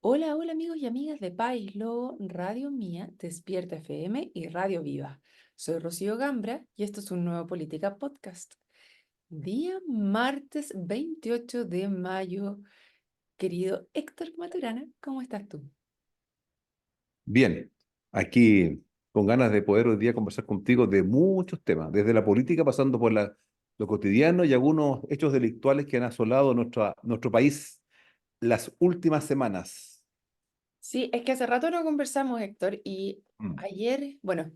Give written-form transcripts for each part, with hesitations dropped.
Hola, hola amigos y amigas de País Lobo, Radio Mía, Despierta FM y Radio Viva. Soy Rocío Gambra y esto es un nuevo Política Podcast. Día martes 28 de mayo. Querido Héctor Maturana, ¿cómo estás tú? Bien, aquí con ganas de poder hoy día conversar contigo de muchos temas, desde la política pasando por lo cotidiano y algunos hechos delictuales que han asolado nuestro país las últimas semanas. Sí, es que hace rato no conversamos, Héctor, y Mm, ayer, bueno,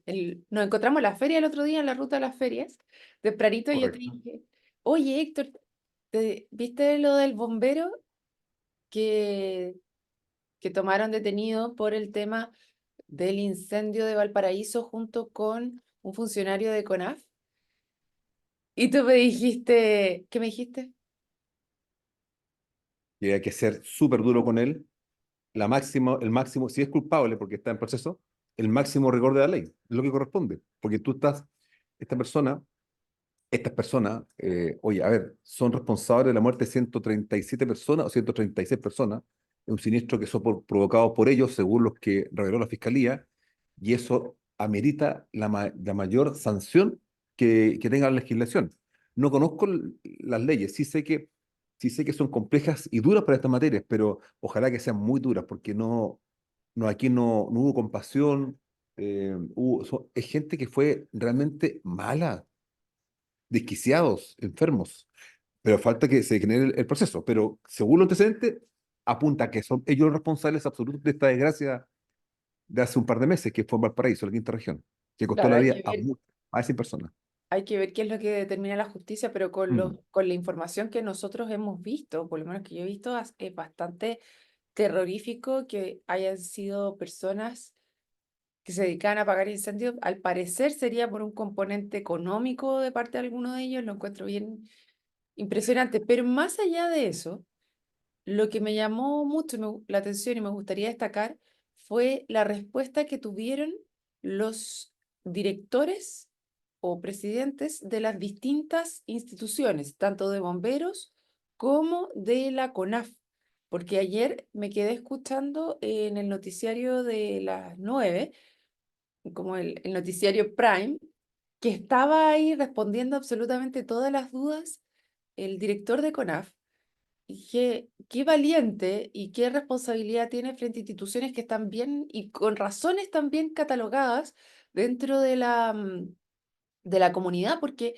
nos encontramos en la feria el otro día, en la ruta de las ferias, tempranito, y yo te correcto. dije, oye, Héctor, ¿viste lo del bombero que tomaron detenido por el tema del incendio de Valparaíso junto con un funcionario de CONAF? Y tú me dijiste, ¿qué me dijiste? Y hay que ser súper duro con él. El máximo, si es culpable porque está en proceso, el máximo rigor de la ley, es lo que corresponde. Porque esta persona, estas personas, oye, a ver, son responsables de la muerte de 137 personas o 136 personas, de un siniestro que fue provocado por ellos, según los que reveló la fiscalía, y eso amerita la mayor sanción que tenga la legislación. No conozco las leyes, sí sé que son complejas y duras para estas materias, pero ojalá que sean muy duras, porque aquí no hubo compasión, es gente que fue realmente mala, desquiciados, enfermos, pero falta que se genere el proceso. Pero según los antecedentes, apunta a que son ellos los responsables absolutos de esta desgracia de hace un par de meses, que fue en Valparaíso, la quinta región, que costó Claro, la vida a 100 personas. hay que ver qué es lo que determina la justicia, pero Mm. con la información que nosotros hemos visto, por lo menos que yo he visto, es bastante terrorífico que hayan sido personas que se dedicaban a apagar incendios. Al parecer sería por un componente económico de parte de alguno de ellos, lo encuentro bien impresionante, pero más allá de eso. Lo que me llamó mucho la atención y me gustaría destacar fue la respuesta que tuvieron los directores o presidentes de las distintas instituciones, tanto de bomberos como de la CONAF, porque ayer me quedé escuchando en el noticiario de las 9, como el noticiario Prime, que estaba ahí respondiendo absolutamente todas las dudas el director de CONAF. Y qué valiente y qué responsabilidad tiene frente a instituciones que están bien y con razones también catalogadas dentro de la comunidad, porque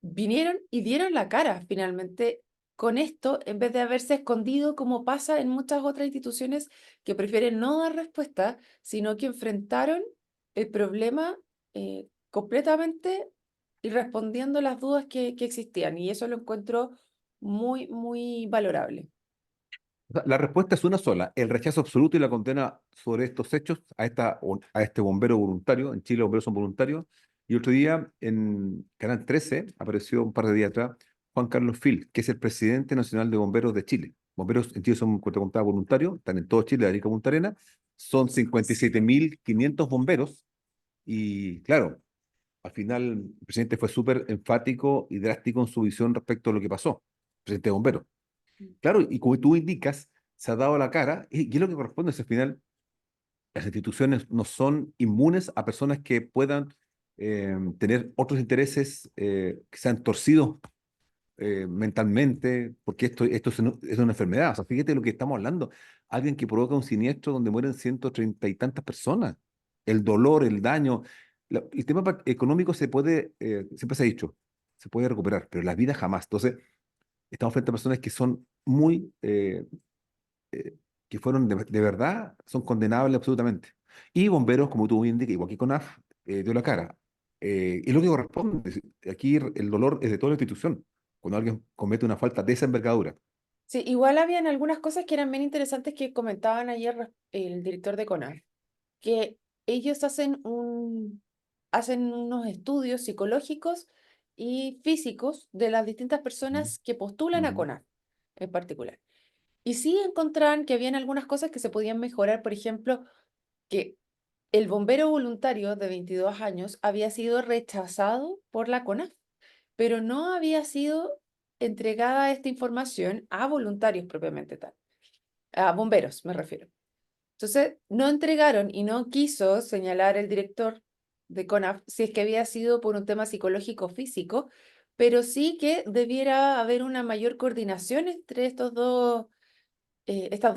vinieron y dieron la cara finalmente con esto, en vez de haberse escondido como pasa en muchas otras instituciones que prefieren no dar respuesta, sino que enfrentaron el problema completamente y respondiendo las dudas que existían. Y eso lo encuentro muy, muy valorable. O sea, la respuesta es una sola, el rechazo absoluto y la condena sobre estos hechos a este bombero voluntario. En Chile los bomberos son voluntarios. Y otro día en Canal 13 apareció un par de días atrás Juan Carlos Fil, que es el presidente nacional de bomberos de Chile. Bomberos en Chile son, como te contaba, voluntarios, están en todo Chile, de Arica a Punta Arenas. Son 57.500 bomberos. Y claro, al final el presidente fue súper enfático y drástico en su visión respecto a lo que pasó, presidente de bomberos. Claro, y como tú indicas, se ha dado la cara, y es lo que corresponde es al final, las instituciones no son inmunes a personas que puedan tener otros intereses que sean torcidos mentalmente, porque esto es una enfermedad. O sea, fíjate lo que estamos hablando. Alguien que provoca un siniestro donde mueren 130 y tantas personas. El dolor, el daño. El tema económico siempre se ha dicho, se puede recuperar, pero la vida jamás. Entonces, estamos frente a personas que son eh, que fueron de verdad, son condenables absolutamente. Y bomberos, como tú indicas, igual que CONAF, dio la cara. Y lo que corresponde, aquí el dolor es de toda la institución, cuando alguien comete una falta de esa envergadura. Sí, igual habían algunas cosas que eran bien interesantes que comentaban ayer el director de CONAF, que ellos hacen unos estudios psicológicos y físicos de las distintas Ujú, personas que postulan a ujú, CONAF en particular. Y sí encontraban que habían algunas cosas que se podían mejorar, por ejemplo, que el bombero voluntario de 22 años había sido rechazado por la CONAF, pero no había sido entregada esta información a voluntarios propiamente tal, a bomberos me refiero. Entonces, no entregaron y no quiso señalar el director de CONAF si es que había sido por un tema psicológico o físico, pero sí que debiera haber una mayor coordinación entre estas dos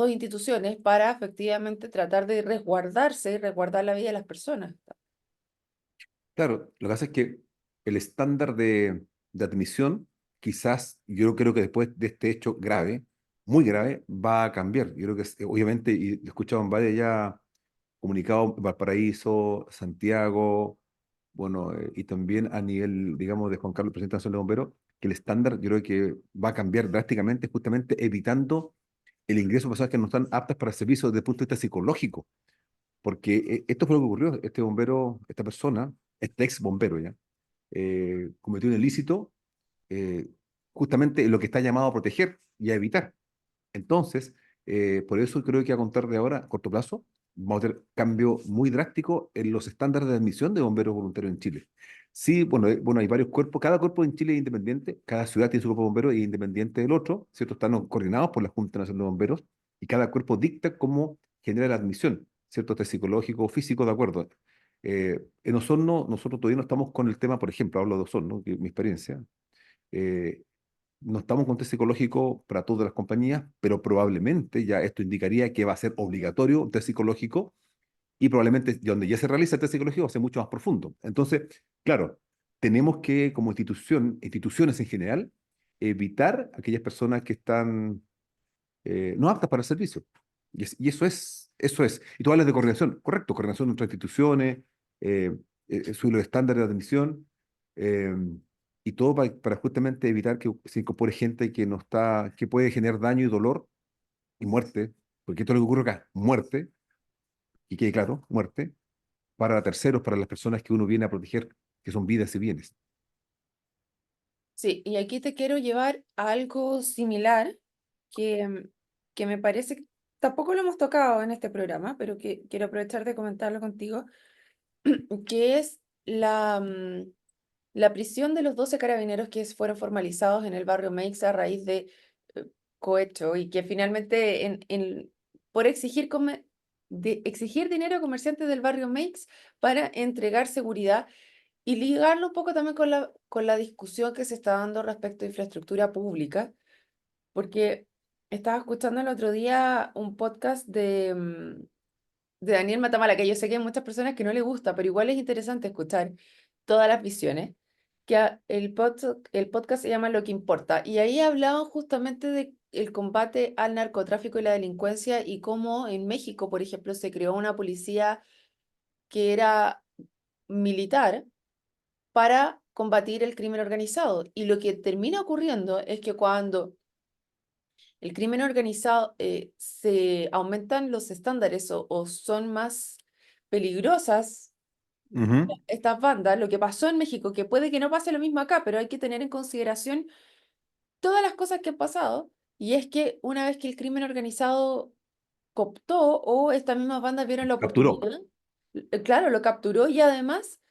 instituciones para efectivamente tratar de resguardarse y resguardar la vida de las personas. Claro, lo que pasa es que el estándar de admisión, quizás, yo creo que después de este hecho grave, muy grave, va a cambiar. Yo creo que obviamente, y lo he escuchado en varios ya comunicados, Valparaíso, Santiago, bueno, y también a nivel, digamos, de Juan Carlos, presidente nacional de Bomberos, que el estándar yo creo que va a cambiar drásticamente, justamente evitando el ingreso de personas que no están aptas para el servicio desde el punto de vista psicológico. Porque esto fue lo que ocurrió. Este bombero, esta persona, este ex bombero ya, cometió un ilícito eh, justamente en lo que está llamado a proteger y a evitar. Entonces, por eso creo que a contar de ahora, a corto plazo, vamos a tener cambio muy drástico en los estándares de admisión de bomberos voluntarios en Chile. Sí, bueno, bueno, hay varios cuerpos, cada cuerpo en Chile es independiente, cada ciudad tiene su cuerpo de bomberos y es independiente del otro, ¿cierto? Están coordinados por la Junta Nacional de Bomberos y cada cuerpo dicta cómo genera la admisión, ¿cierto? Test psicológico o físico, de acuerdo. En Osorno, nosotros todavía no estamos con el tema, por ejemplo, hablo de Osorno, que es mi experiencia, eh, no estamos con test psicológico para todas las compañías, pero probablemente ya esto indicaría que va a ser obligatorio un test psicológico y probablemente donde ya se realiza el test psicológico va a ser mucho más profundo. Entonces, claro, tenemos que como instituciones en general, evitar aquellas personas que están no aptas para el servicio. Y eso es, eso es. Y tú hablas de coordinación, correcto, coordinación entre instituciones, sobre los estándares de admisión, eh, y todo para justamente evitar que se incorpore gente que no está, que puede generar daño y dolor y muerte, porque esto es lo que ocurre acá, muerte, y quede claro, muerte, para terceros, para las personas que uno viene a proteger, que son vidas y bienes. Sí, y aquí te quiero llevar a algo similar que me parece que tampoco lo hemos tocado en este programa, pero que quiero aprovechar de comentarlo contigo, que es la prisión de los 12 carabineros que fueron formalizados en el barrio Meix a raíz de eh, cohecho y que finalmente por exigir dinero a comerciantes del barrio Meix para entregar seguridad y ligarlo un poco también con la discusión que se está dando respecto a infraestructura pública, porque estaba escuchando el otro día un podcast de Daniel Matamala, que yo sé que hay muchas personas que no le gusta, pero igual es interesante escuchar todas las visiones, el podcast se llama Lo que importa, y ahí hablaban justamente de el combate al narcotráfico y la delincuencia y cómo en México, por ejemplo, se creó una policía que era militar para combatir el crimen organizado. Y lo que termina ocurriendo es que cuando el crimen organizado se aumentan los estándares o son más peligrosas Ujú. estas bandas, lo que pasó en México, que puede que no pase lo mismo acá, pero hay que tener en consideración todas las cosas que han pasado, y es que una vez que el crimen organizado cooptó o estas mismas bandas vieron la Capturó. oportunidad, claro, lo capturó y además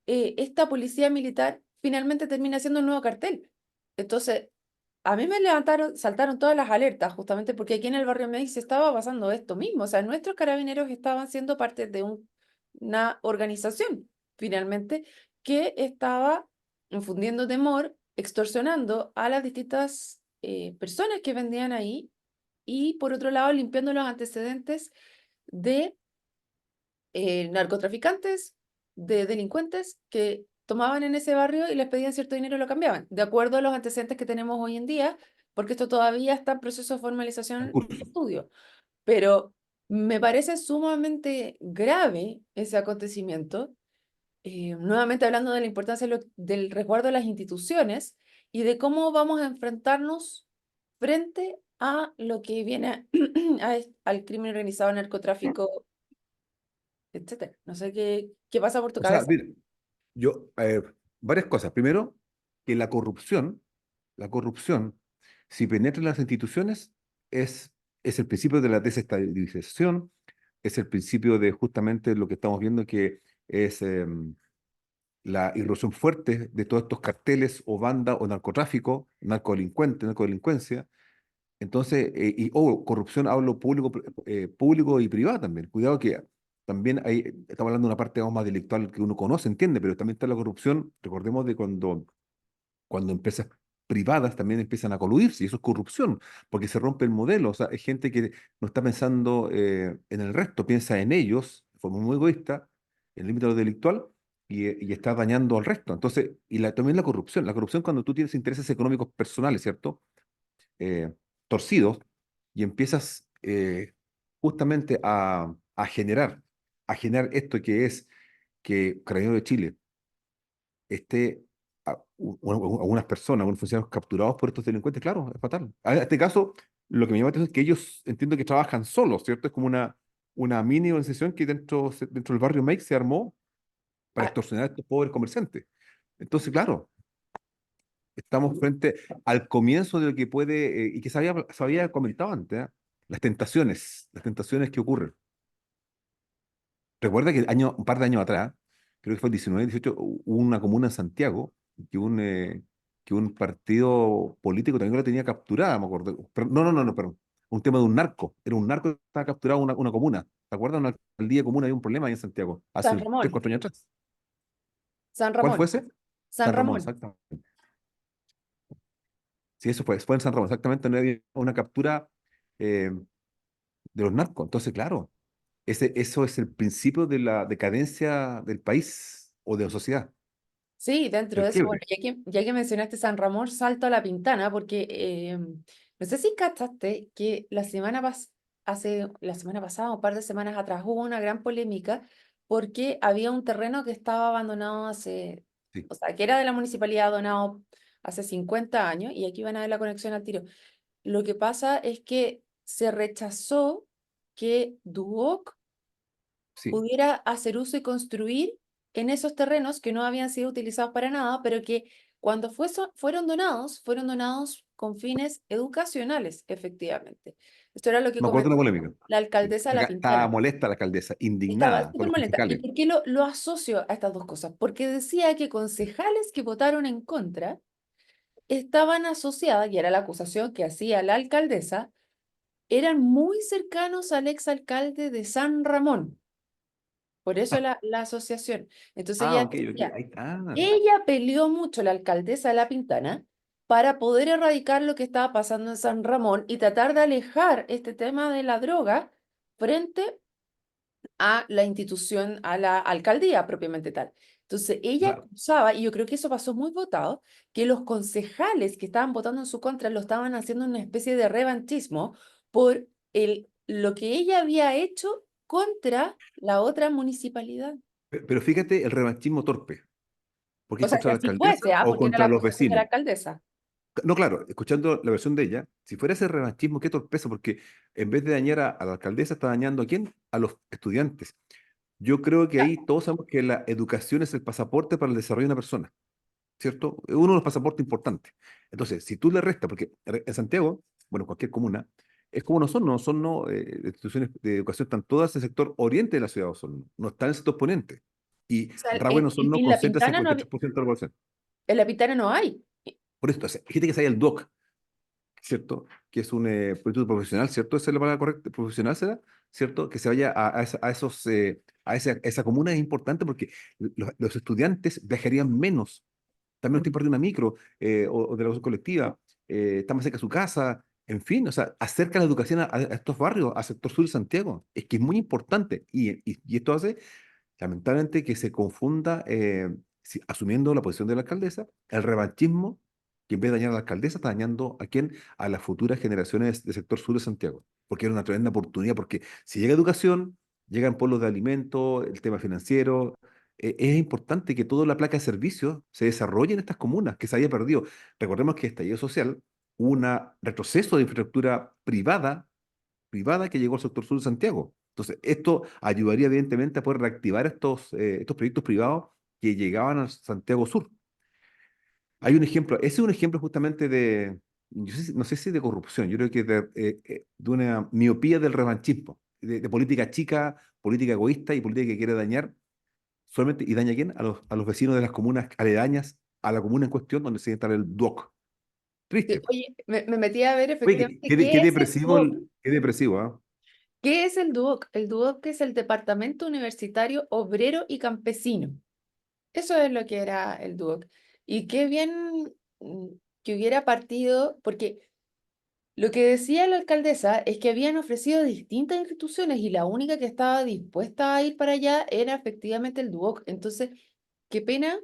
esta policía militar finalmente termina siendo un nuevo cartel. Entonces, a mí me saltaron todas las alertas, justamente porque aquí en el barrio México se estaba pasando esto mismo. O sea, nuestros carabineros estaban siendo parte de una organización, finalmente, que estaba infundiendo temor, extorsionando a las distintas personas que vendían ahí y, por otro lado, limpiando los antecedentes de narcotraficantes, de delincuentes que tomaban en ese barrio y les pedían cierto dinero y lo cambiaban, de acuerdo a los antecedentes que tenemos hoy en día, porque esto todavía está en proceso de En formalización curso. y estudio. Pero me parece sumamente grave ese acontecimiento, nuevamente hablando de la importancia del resguardo de las instituciones y de cómo vamos a enfrentarnos frente a lo que viene al crimen organizado, narcotráfico, etcétera. No sé qué pasa por tu O sea, cabeza. mira, yo, varias cosas. Primero, que la corrupción, si penetra en las instituciones, es el principio de la desestabilización, es el principio de justamente lo que estamos viendo que es la irrupción fuerte de todos estos carteles o bandas o narcotráfico, narcodelincuencia, Entonces, corrupción hablo público, público y privado también. Cuidado que también hay, estamos hablando de una parte digamos, más delictual que uno conoce, entiende, pero también está la corrupción. Recordemos de cuando empresas privadas también empiezan a coludirse, y eso es corrupción, porque se rompe el modelo. O sea, hay gente que no está pensando en el resto, piensa en ellos, de forma muy egoísta, en el límite de lo delictual, y está dañando al resto. Entonces, también la corrupción cuando tú tienes intereses económicos personales, ¿cierto? eh, Torcidos, y empiezas justamente a generar esto que es que Carabineros de Chile esté algunas personas, algunos funcionarios capturados por estos delincuentes, claro, es fatal. En este caso, lo que me llama la atención es que ellos entiendo que trabajan solos, ¿cierto? Es como una mini organización que dentro del barrio Make se armó para Ah, extorsionar a estos pobres comerciantes. Entonces, claro, estamos frente al comienzo de lo que puede, y que se había comentado antes, las tentaciones que ocurren. Recuerda que un par de años atrás, creo que fue el 19, 18, hubo una comuna en Santiago que un partido político también lo tenía capturada, me acuerdo. No, no, no, no, perdón. Un tema de un narco. Era un narco que estaba capturado en una comuna. ¿Te acuerdas? Una alcaldía comuna había un problema ahí en Santiago, San hace 3, Ramón, 4 años atrás. San ¿Cuál Ramón, fue ese? San San Ramón, Ramón. exactamente. Sí, eso fue en San Ramón, exactamente. No había una captura eh, de los narcos. Entonces, claro, eso es el principio de la decadencia del país o de la sociedad, Sí, dentro del de eso, bueno, quiebre. ya que mencionaste San Ramón, salto a la Pintana, porque no sé si cachaste que la semana pasada, un par de semanas atrás, hubo una gran polémica porque había un terreno que estaba abandonado Sí, o sea, que era de la municipalidad donado hace 50 años, y aquí van a ver la conexión al tiro. Lo que pasa es que se rechazó que Duoc sí. pudiera hacer uso y construir en esos terrenos que no habían sido utilizados para nada, pero que cuando fueron donados con fines educacionales, efectivamente. Esto era lo que Me acuerdo de comentó una polémica. la Sí. alcaldesa de La Estaba Pintana. molesta la alcaldesa, Estaba indignada con súper los molesta. ¿Y concejales. por qué lo asocio a estas dos cosas? Porque decía que concejales que votaron en contra estaban asociadas, y era la acusación que hacía la alcaldesa, eran muy cercanos al exalcalde de San Ramón. Por eso la asociación. Entonces ella Ok, ok. decía, Ahí está. ella peleó mucho, la alcaldesa de La Pintana, para poder erradicar lo que estaba pasando en San Ramón y tratar de alejar este tema de la droga frente a la institución, a la alcaldía propiamente tal. Entonces O ella sea, acusaba, y yo creo que eso pasó muy votado, que los concejales que estaban votando en su contra lo estaban haciendo una especie de revanchismo por lo que ella había hecho contra la otra municipalidad. pero fíjate el revanchismo torpe. ¿Porque O es sea, contra si la así alcaldesa fuese, o porque era la contra los acusación de la vecinos? alcaldesa. No, claro, escuchando la versión de ella, si fuera ese revanchismo, qué torpeza, porque en vez de dañar a la alcaldesa, está dañando ¿a quién? A los estudiantes. Yo creo que Ya, ahí todos sabemos que la educación es el pasaporte para el desarrollo de una persona. ¿Cierto? Es uno de los pasaportes importantes. Entonces, si tú le restas, porque en Santiago, bueno, cualquier comuna, es como no son no, instituciones de educación, están todas en el sector oriente de la ciudad de Osorno, no están en el sector poniente. Y o sea, Rahue no en La concentra Pintana no, 53% de la población. en La Pintana no hay. Por esto, fíjate que se el DOC, ¿cierto? Que es un proyecto profesional, ¿cierto? Esa es la palabra correcta, profesional será, ¿cierto? Que se vaya a esa comuna es importante porque los estudiantes viajarían menos también estoy Mm. partiendo una micro o de la educación colectiva, está más cerca de su casa, en fin, o sea, acerca la educación a estos barrios, al sector sur de Santiago. Es que es muy importante y esto hace, lamentablemente, que se confunda, asumiendo la posición de la alcaldesa, el revanchismo, que en vez de dañar a la alcaldesa, está dañando ¿a quién? A las futuras generaciones del sector sur de Santiago, porque era una tremenda oportunidad, porque si llega educación, llegan pueblos de alimentos, el tema financiero, es importante que toda la placa de servicios se desarrolle en estas comunas que se había perdido. Recordemos que estallido social hubo un retroceso de infraestructura privada que llegó al sector sur de Santiago. Entonces, esto ayudaría evidentemente a poder reactivar estos proyectos privados que llegaban al Santiago Sur. Hay un ejemplo, ese es un ejemplo justamente no sé si de corrupción, yo creo que de una miopía del revanchismo, de política chica, política egoísta y política que quiere dañar solamente, ¿y daña a quién? A los vecinos de las comunas aledañas a la comuna en cuestión donde se instala el DUOC. Sí, Triste. oye, me metí a ver Oye, efectivamente qué qué es el depresivo, DUOC. qué depresivo, ¿ah? ¿Qué es el DUOC? El DUOC es el Departamento Universitario Obrero y Campesino. Eso es lo que era el DUOC. Y qué bien mm, que hubiera partido, porque lo que decía la alcaldesa es que habían ofrecido distintas instituciones y la única que estaba dispuesta a ir para allá era efectivamente el DUOC. Entonces, qué pena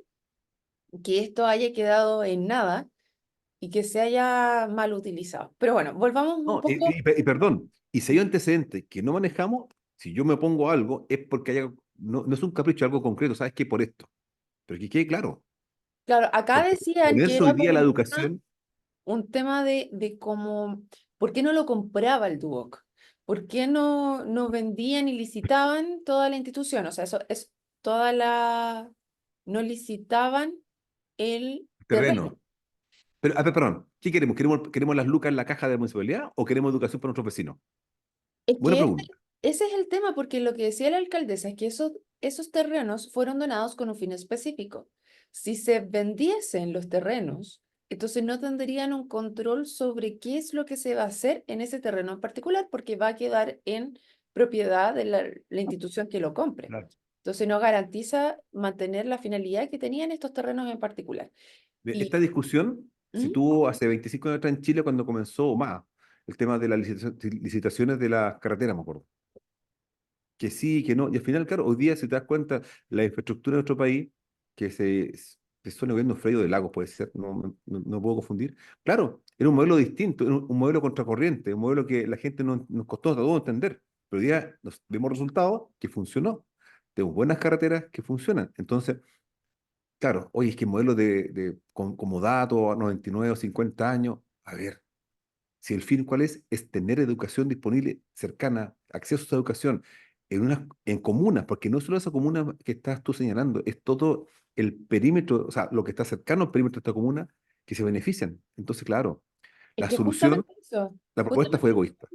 que esto haya quedado en nada y que se haya mal utilizado. Pero bueno, volvamos un No, poco. y perdón, y si hay antecedentes que no manejamos, si yo me pongo algo, es porque no es un capricho, algo concreto, ¿sabes qué? Por esto. Pero que quede claro, Claro, acá porque decían que ponerse era hoy por día la educación, un tema de cómo, ¿por qué no lo compraba el Duoc? ¿Por qué no vendían y licitaban toda la institución? O sea, eso es toda la, no licitaban el terreno. terreno. Pero, a ver, perdón, ¿qué queremos? ¿Queremos las lucas en la caja de la municipalidad o queremos educación para nuestros vecinos? Es Buena que pregunta. ese es el tema, porque lo que decía la alcaldesa es que esos terrenos fueron donados con un fin específico. Si se vendiesen los terrenos, entonces no tendrían un control sobre qué es lo que se va a hacer en ese terreno en particular, porque va a quedar en propiedad de la institución que lo compre. Claro. Entonces no garantiza mantener la finalidad que tenían estos terrenos en particular. Esta Y, discusión se ¿Mm? tuvo hace 25 años atrás en Chile cuando comenzó o más el tema de las licitaciones de las carreteras, me acuerdo. Que sí, que no. Y al final, claro, hoy día, si te das cuenta, la infraestructura de nuestro país, que se suena gobierno Freire de Lagos, puede ser, no puedo confundir. Claro, era un modelo distinto, era un modelo contracorriente, un modelo que la gente nos costó a todos entender. Pero hoy día nos vemos resultados que funcionó. Tenemos buenas carreteras que funcionan. Entonces, claro, oye, es que el modelo como dato a 99 o 50 años, a ver. Si el fin cuál es tener educación disponible, cercana, acceso a esa educación en comunas, porque no solo esa comuna que estás tú señalando, es todo el perímetro, o sea, lo que está cercano al perímetro de esta comuna, que se benefician. Entonces, claro, Es la que solución, justamente eso. la propuesta fue egoísta.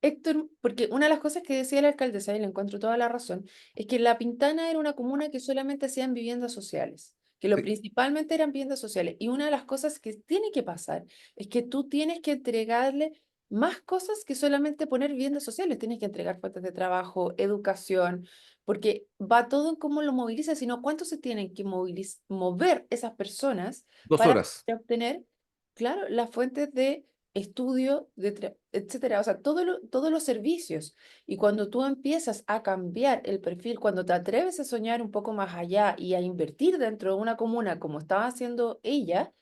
Héctor, porque una de las cosas que decía la alcaldesa, y le encuentro toda la razón, es que La Pintana era una comuna que solamente hacían viviendas sociales, que lo Sí, principalmente eran viviendas sociales. Y una de las cosas que tiene que pasar es que tú tienes que entregarle más cosas que solamente poner viviendas sociales. Tienes que entregar fuentes de trabajo, educación, porque va todo en cómo lo movilizas, sino cuánto se tienen que mover esas personas dos para horas. obtener, claro, las fuentes de estudio, etcétera, o sea, todos los servicios. Y cuando tú empiezas a cambiar el perfil, cuando te atreves a soñar un poco más allá y a invertir dentro de una comuna como estaba haciendo ella,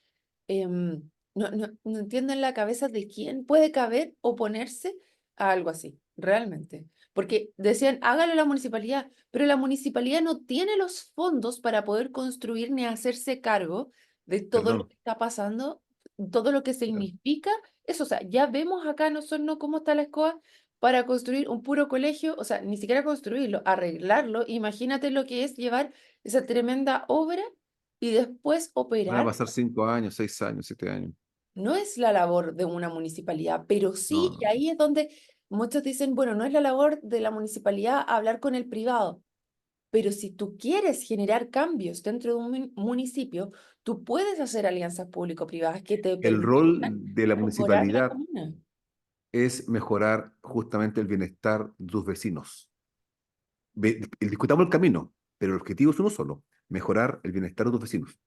no entiendo en la cabeza de quién puede caber oponerse a algo así, realmente. Porque decían, hágalo la municipalidad, pero la municipalidad no tiene los fondos para poder construir ni hacerse cargo de todo lo Perdón. que está pasando, todo lo que Claro. significa eso. O sea, ya vemos acá en Osorno cómo está la escoba para construir un puro colegio, o sea, ni siquiera construirlo, arreglarlo. Imagínate lo que es llevar esa tremenda obra y después Van a operar. pasar 5 años, 6 años, 7 años. No es la labor de una municipalidad, pero No, sí, y no. ahí es donde muchos dicen, bueno, no es la labor de la municipalidad hablar con el privado, pero si tú quieres generar cambios dentro de un municipio, tú puedes hacer alianzas público-privadas que te El rol permitan de la mejorar la municipalidad comuna. es mejorar justamente el bienestar de tus vecinos. Discutamos el camino, pero el objetivo es uno solo, mejorar el bienestar de tus vecinos,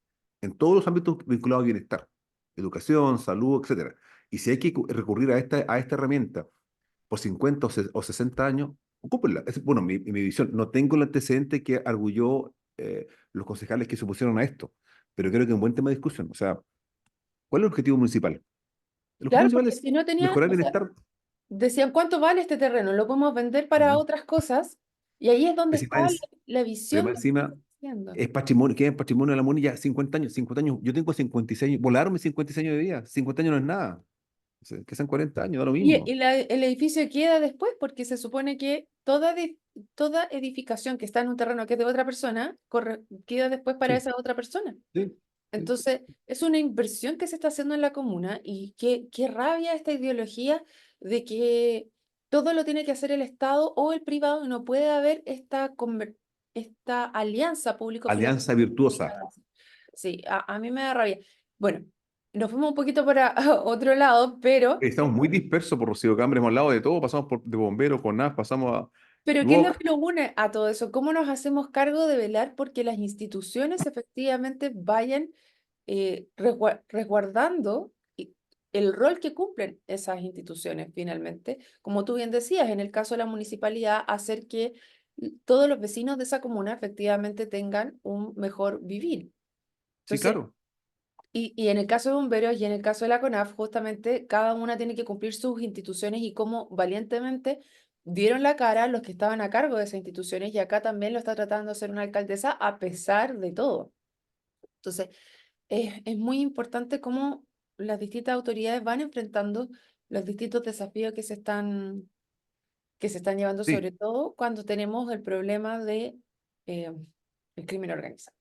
en todos los ámbitos vinculados al bienestar, educación, salud, etcétera. Y si hay que recurrir a esta herramienta por 50 o 60 años, ocúpenla. Bueno, mi visión, no tengo el antecedente que arguyó los concejales que se opusieron a esto, pero creo que es un buen tema de discusión. O sea, ¿cuál es el objetivo municipal? El objetivo Claro, municipal porque es si no tenían, mejorar o el sea, bienestar. decían, ¿cuánto vale este terreno? Lo podemos vender para Ujú. otras cosas, y ahí es donde Pues, está la pero visión más de lo que encima están haciendo. es patrimonio, queda en patrimonio de la MUNI ya 50 años, 50 años. Yo tengo 56 años, volaron mis 56 años de vida. 50 años no es nada. O sea, que sean 40 años, da lo Y mismo. el edificio queda después porque se supone que toda edificación que está en un terreno que es de otra persona queda después para Sí, esa otra persona. sí, sí. Entonces, es una inversión que se está haciendo en la comuna y qué rabia esta ideología de que todo lo tiene que hacer el Estado o el privado y no puede haber esta alianza público-privada. Alianza virtuosa. Sí, a mí me da rabia. Bueno. nos fuimos un poquito para otro lado, Estamos muy dispersos por Rocío Cambre, hemos hablado de todo, pasamos por de bomberos, con NAF, pasamos a pero ¿qué es lo Duoc. que nos une a todo eso? ¿Cómo nos hacemos cargo de velar porque las instituciones efectivamente vayan resguardando el rol que cumplen esas instituciones finalmente? Como tú bien decías, en el caso de la municipalidad, hacer que todos los vecinos de esa comuna efectivamente tengan un mejor vivir. Sí, Entonces, claro. y en el caso de bomberos y en el caso de la CONAF, justamente cada una tiene que cumplir sus instituciones y cómo valientemente dieron la cara los que estaban a cargo de esas instituciones y acá también lo está tratando de hacer una alcaldesa a pesar de todo. Entonces, es muy importante cómo las distintas autoridades van enfrentando los distintos desafíos que se están llevando, Sí. sobre todo cuando tenemos el problema de eh, el crimen organizado.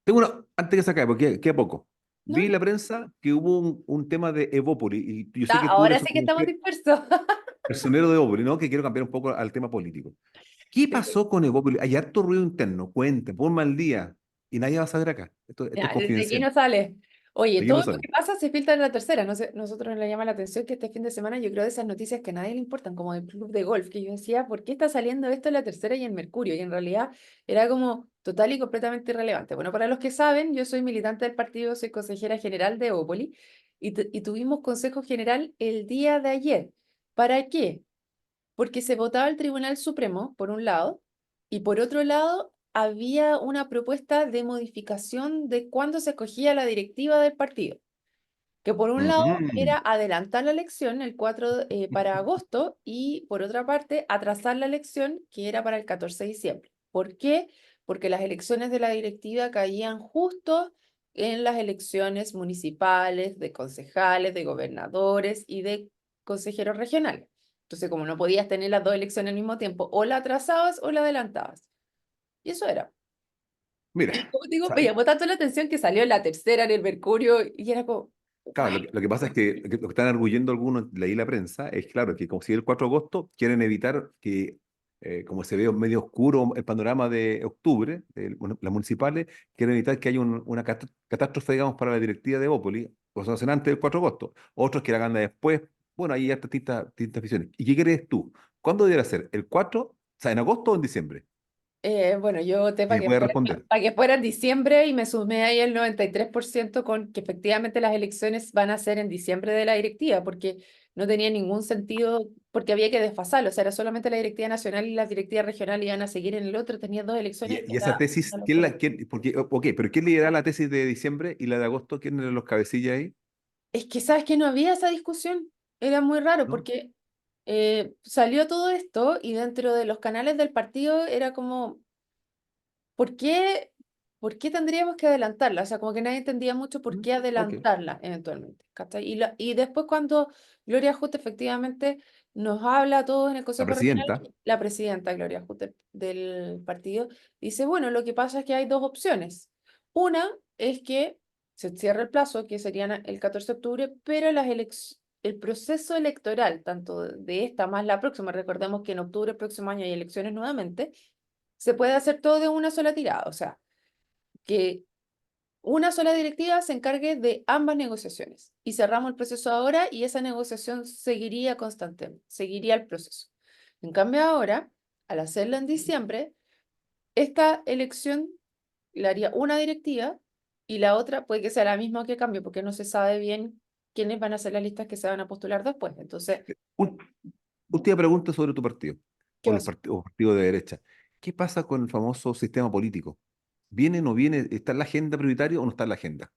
Tengo una, antes que se acabe, porque queda poco. No, Vi en no. la prensa que hubo un tema de Evópoli, y yo sé que tú Ahora eres sí que un estamos dispersos. personero de Evópoli, ¿no? Que quiero cambiar un poco al tema político. ¿Qué Sí. pasó con Evópoli? Hay harto ruido interno, cuente, ponme al día, y nadie va a saber acá. Esto es Ya, desde aquí confidencial. no sale. Oye, De aquí no todo lo sale. que pasa se filtra en la tercera. No sé, nosotros nos llama la atención que este fin de semana yo creo de esas noticias que a nadie le importan, como el club de golf, que yo decía, ¿por qué está saliendo esto en la tercera y en Mercurio? Y en realidad era como total y completamente irrelevante. Bueno, para los que saben, yo soy militante del partido, soy consejera general de Ópoli y tuvimos consejo general el día de ayer. ¿Para qué? Porque se votaba el Tribunal Supremo, por un lado, y por otro lado, había una propuesta de modificación de cuándo se escogía la directiva del partido, que por un lado Ujú. era adelantar la elección el 4 para agosto y por otra parte atrasar la elección que era para el 14 de diciembre. ¿Por qué? Porque las elecciones de la directiva caían justo en las elecciones municipales, de concejales, de gobernadores y de consejeros regionales. Entonces, como no podías tener las dos elecciones al mismo tiempo, o la atrasabas o la adelantabas. Y eso era. Mira, Y como digo, me ¿sabes? llamó tanto la atención que salió en la tercera, en el Mercurio, y era como, Claro, "What?". lo que pasa es que lo que están arguyendo algunos, leí la prensa, es claro que como si el 4 de agosto quieren evitar que, como se ve medio oscuro el panorama de octubre, las municipales, quieren evitar que haya una catástrofe, digamos, para la directiva de Bópoli, o sea, hacen antes del 4 de agosto. Otros que la hagan después. Bueno, ahí hay distintas visiones. ¿Y qué crees tú? ¿Cuándo debería ser? ¿El 4? O sea, ¿en agosto o en diciembre? Bueno, yo voté Si me puede responder. para que fuera en diciembre y me sumé ahí el 93% con que efectivamente las elecciones van a ser en diciembre de la directiva, porque no tenía ningún sentido, porque había que desfasarlo, o sea, era solamente la directiva nacional y la directiva regional iban a seguir en el otro, tenía dos elecciones, Y esa era tesis, una locura. porque, ok, pero ¿quién lidera la tesis de diciembre y la de agosto? ¿Quién eran los cabecillas ahí? Es que, ¿sabes que no había esa discusión? Era muy raro ¿No? porque salió todo esto y dentro de los canales del partido era como ¿por qué, por qué tendríamos que adelantarla? O sea, como que nadie entendía mucho por ¿Mm? qué Ok. adelantarla eventualmente. ¿Cachai? Y después cuando Gloria Hutte efectivamente nos habla a todos en el La Consejo Regional, presidenta. la presidenta Gloria Hutte del partido dice, bueno, lo que pasa es que hay dos opciones. Una es que se cierre el plazo, que sería el 14 de octubre, pero el proceso electoral, tanto de esta más la próxima, recordemos que en octubre del próximo año hay elecciones nuevamente, se puede hacer todo de una sola tirada, o sea, que una sola directiva se encargue de ambas negociaciones y cerramos el proceso ahora y esa negociación seguiría constantemente, seguiría el proceso. En cambio ahora, al hacerlo en diciembre, esta elección la haría una directiva y la otra puede que sea la misma que cambie porque no se sabe bien quiénes van a ser las listas que se van a postular después. Entonces, Un- Última pregunta sobre tu partido, ¿qué o el pasó? partido, o partido de derecha. ¿Qué pasa con el famoso sistema político? ¿Viene o no viene? ¿Está en la agenda prioritaria o no está en la agenda?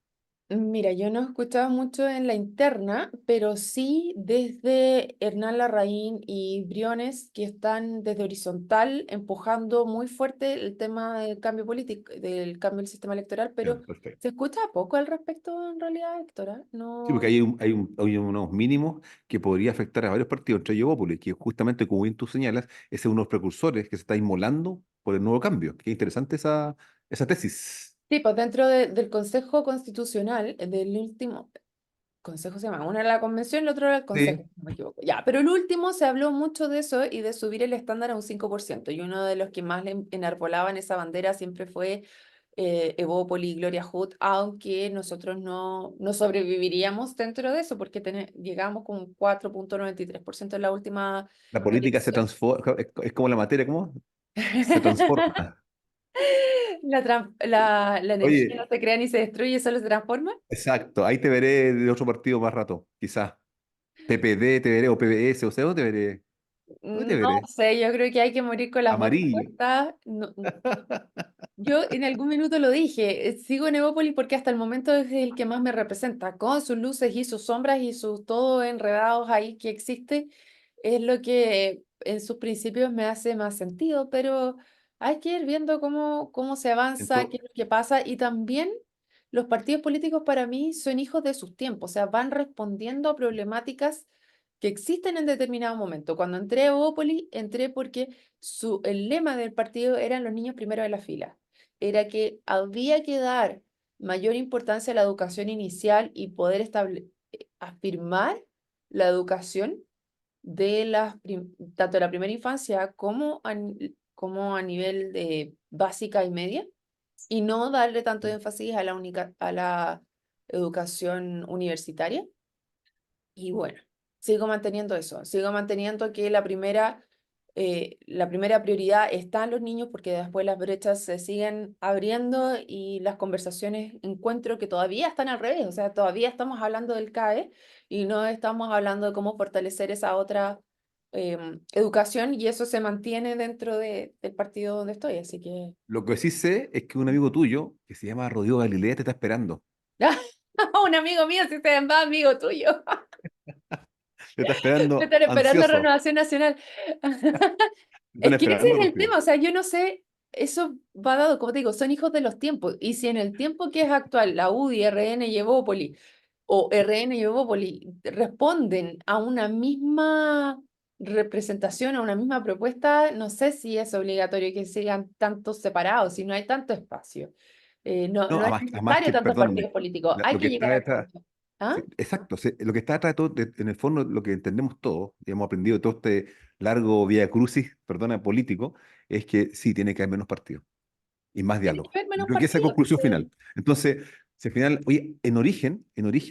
Mira, yo no he escuchado mucho en la interna, pero sí desde Hernán Larraín y Briones, que están desde horizontal empujando muy fuerte el tema del cambio político, del cambio del sistema electoral, Ya, pero perfecto. se escucha poco al respecto en realidad, Héctora. Sí, porque No, hay unos mínimos que podría afectar a varios partidos, entre ellos Bópoli, que justamente, como bien tú señalas, ese es uno de los precursores que se está inmolando por el nuevo cambio. Qué interesante esa tesis. sí, pues dentro del Consejo Constitucional, del último, consejo se llama, una era la convención, el otro era el consejo, Sí. si no me equivoco. Ya, pero el último se habló mucho de eso y de subir el estándar a un 5%. Y uno de los que más le enarbolaban esa bandera siempre fue Evópoli, Gloria Hood, aunque nosotros no sobreviviríamos dentro de eso, porque llegamos con un 4,93% en la última La política se elección. transforma, es como la materia, ¿cómo? Se transforma. La energía no Oye, se crea ni se destruye, solo se transforma. exacto, ahí te veré de otro partido más rato, quizás. PPD te veré, o PBS, o sea, ¿dónde te veré? ¿Dónde te No veré? sé, yo creo que hay que morir con las manos Amarillo. puestas. Yo en algún minuto lo dije, sigo en Evópolis porque hasta el momento es el que más me representa, con sus luces y sus sombras y sus todo enredados ahí que existe, es lo que en sus principios me hace más sentido, pero hay que ir viendo cómo se avanza, qué Entonces, es lo que pasa y también los partidos políticos para mí son hijos de sus tiempos, o sea, van respondiendo a problemáticas que existen en determinado momento. Cuando entré a Evópolis, entré porque el lema del partido eran los niños primero de la fila, era que había que dar mayor importancia a la educación inicial y poder afirmar la educación de tanto de la primera infancia como a nivel de básica y media, y no darle tanto énfasis a a la educación universitaria. Y bueno, sigo manteniendo eso, sigo manteniendo que la primera prioridad está en los niños porque después las brechas se siguen abriendo y las conversaciones encuentro que todavía están al revés, o sea, todavía estamos hablando del CAE y no estamos hablando de cómo fortalecer esa otra educación y eso se mantiene dentro del partido donde estoy, así que... lo que sí sé es que un amigo tuyo, que se llama Rodrigo Galilea, te está esperando. Un amigo mío, si se va amigo tuyo. Te está Me esperando están esperando ansioso. Renovación Nacional. Te están Es que ese esperando, es el Rocío. tema, o sea, yo no sé, eso va dado, como te digo, son hijos de los tiempos. Y si en el tiempo que es actual, la UDI, RN y Evópoli, o RN y Evópoli, responden a una misma representación, a una misma propuesta, no sé si es obligatorio que sigan tantos separados, si no hay tanto espacio. No, No es además necesario que, tantos perdón, partidos políticos, hay lo que que está llegar al detrás, fondo. ¿Ah? sí, exacto, sí, lo que está detrás de todo, en el fondo, lo que entendemos todos, y hemos aprendido de todo este largo vía crucis, perdona, político, es que sí, tiene que haber menos partidos y más Tiene que diálogo. haber Yo menos creo que esa es la partidos. conclusión final. Entonces, si al final, oye, en origen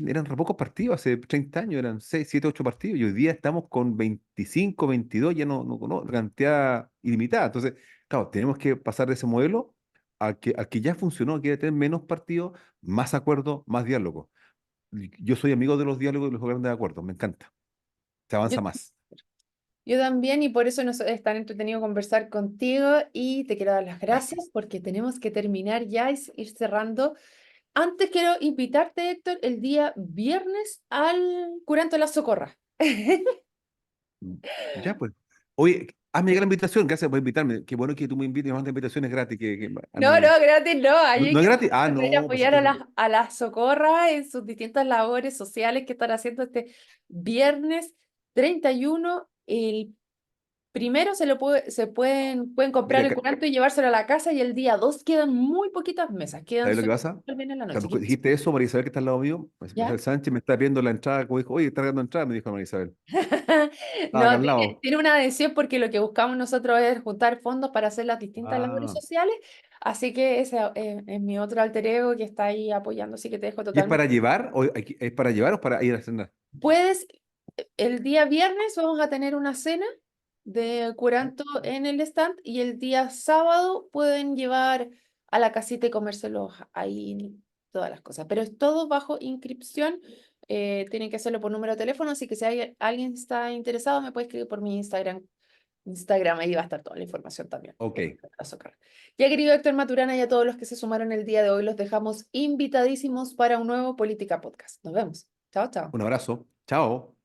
eran re pocos partidos, hace 30 años eran 6 7 8 partidos, y hoy día estamos con 25 22 ya no, cantidad ilimitada. Entonces, claro, tenemos que pasar de ese modelo al que ya funcionó, que es tener menos partidos, más acuerdos, más diálogo. Yo soy amigo de los diálogos y los grandes acuerdos, me encanta. Se Yo avanza más. Yo también, y por eso es tan entretenido conversar contigo y te quiero dar las Gracias. gracias porque tenemos que terminar ya y ir cerrando. Antes quiero invitarte, Héctor, el día viernes al Curanto de la Socorra. Mm, Ya, pues. Oye, hazme llegar la invitación, gracias por invitarme. Qué bueno que tú me invites y me mandas invitaciones gratis. A No, mí. no, gratis no, ahí ¿No, hay no es que gratis? Ah, ir a no, pues apoyar a entonces. a la Socorra en sus distintas labores sociales que están haciendo este viernes 31. El primero pueden comprar Mira, el curanto y llevárselo a la casa y el día 2 quedan muy poquitas mesas, quedan ¿sabes lo que solo pasa? el viernes en la noche. Cuando dijiste eso, María Isabel, que está al lado mío, pues, ¿Ya? Isabel Sánchez me está viendo la entrada, como dijo, oye, está dando entrada, me dijo María Isabel. Estaba acá No, al lado. tiene una adhesión porque lo que buscamos nosotros es juntar fondos para hacer las distintas labores Ah. sociales, así que ese es mi otro alter ego que está ahí apoyando, así que te dejo ¿Y es para totalmente. llevar? ¿Es para llevar o para ir a cenar? Puedes, el día viernes vamos a tener una cena de curanto en el stand y el día sábado pueden llevar a la casita y comérselos ahí todas las cosas, pero es todo bajo inscripción. Tienen que hacerlo por número de teléfono, así que si alguien está interesado me puede escribir por mi Instagram, ahí va a estar toda la información también. Ok. Azúcar. Ya querido Héctor Maturana y a todos los que se sumaron el día de hoy, los dejamos invitadísimos para un nuevo Política Podcast. Nos vemos. Chao, chao. Un abrazo. Chao.